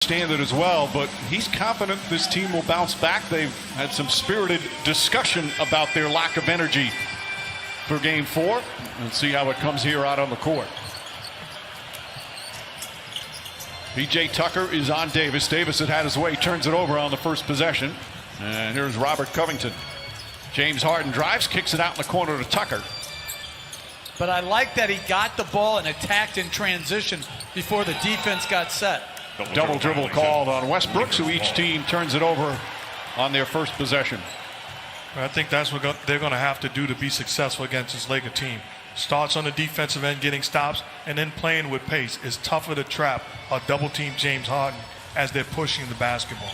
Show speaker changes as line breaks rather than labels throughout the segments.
understand it as well, but he's confident this team will bounce back. They've had some spirited discussion about their lack of energy for game 4, and see how it comes here out on the court. PJ Tucker is on Davis. Davis had his way, turns it over on the first possession. And here's Robert Covington. James Harden drives, kicks it out in the corner to Tucker.
But I like that he got the ball and attacked in transition before the defense got set.
Double dribble called on Westbrook, so each team turns it over on their first possession.
I think that's what they're going to have to do to be successful against this Laker team. Starts on the defensive end, getting stops, and then playing with pace. It's tougher to trap or double-team James Harden as they're pushing the basketball.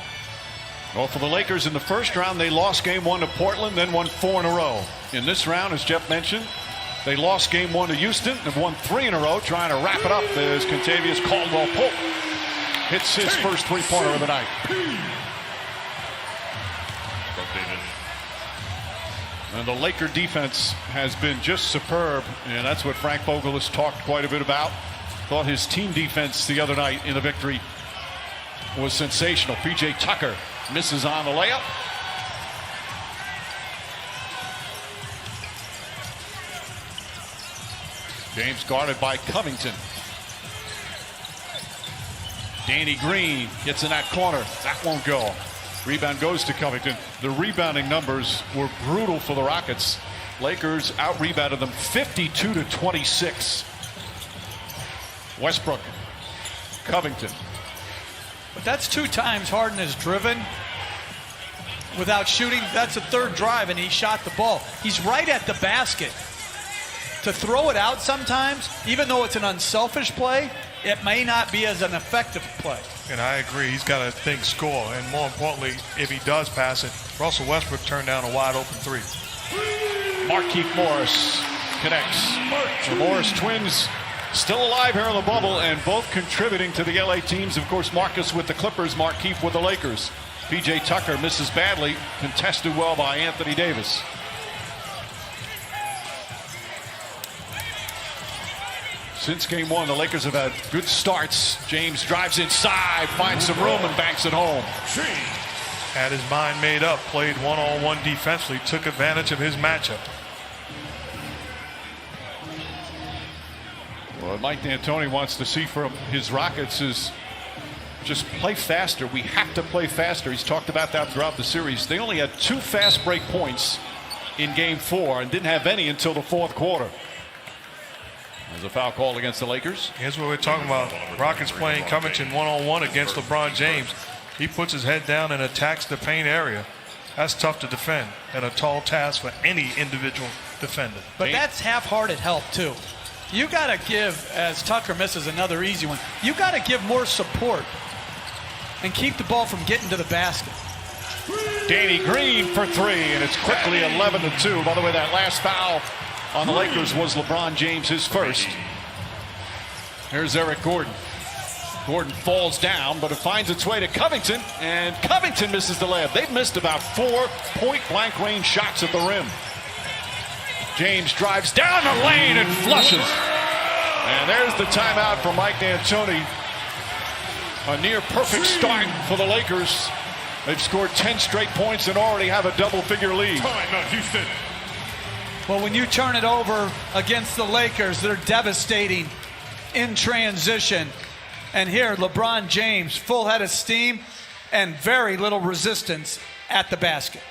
Well, for the Lakers in the first round, they lost game 1 to Portland, then won 4 in a row. In this round, as Jeff mentioned, they lost game 1 to Houston and have won 3 in a row, trying to wrap it up as Kentavious Caldwell-Pope hits his first three-pointer of the night. And the Laker defense has been just superb, and that's what Frank Vogel has talked quite a bit about. Thought his team defense the other night in the victory was sensational. PJ Tucker misses on the layup. James guarded by Covington. Danny Green gets in that corner. That won't go. Rebound goes to Covington. The rebounding numbers were brutal for the Rockets. Lakers out-rebounded them 52-26. Westbrook, Covington.
But that's 2 times Harden is driven without shooting. That's a third drive, and he shot the ball. He's right at the basket. To throw it out sometimes, even though it's an unselfish play, it may not be as an effective play.
And I agree, he's got to think score. And more importantly, if he does pass it, Russell Westbrook turned down a wide open 3.
Markieff Morris connects. The Morris twins still alive here in the bubble and both contributing to the LA teams. Of course, Marcus with the Clippers, Markieff with the Lakers. PJ Tucker misses badly, contested well by Anthony Davis. Since game 1, the Lakers have had good starts. James drives inside, finds some room, and banks it home.
Had his mind made up, played one-on-one defensively, took advantage of his matchup.
What Mike D'Antoni wants to see from his Rockets is just play faster. We have to play faster. He's talked about that throughout the series. They only had 2 fast break points in game 4 and didn't have any until the 4th quarter. There's a foul call against the Lakers.
Here's what we're talking about. Rockets playing Covington one-on-one against LeBron James. He puts his head down and attacks the paint area. That's tough to defend and a tall task for any individual defender.
But that's half-hearted help, too. You got to give, as Tucker misses another easy one, you got to give more support and keep the ball from getting to the basket.
Danny Green for 3, and it's quickly 11-2. By the way, that last foul on the Lakers was LeBron James, his first. Here's Eric Gordon. Gordon falls down, but it finds its way to Covington, and Covington misses the layup. They've missed about 4 point-blank range shots at the rim. James drives down the lane and flushes. And there's the timeout for Mike D'Antoni. A near-perfect start for the Lakers. They've scored 10 straight points and already have a double-figure lead.
Houston.
Well, when you turn it over against the Lakers, they're devastating in transition. And here, LeBron James, full head of steam and very little resistance at the basket.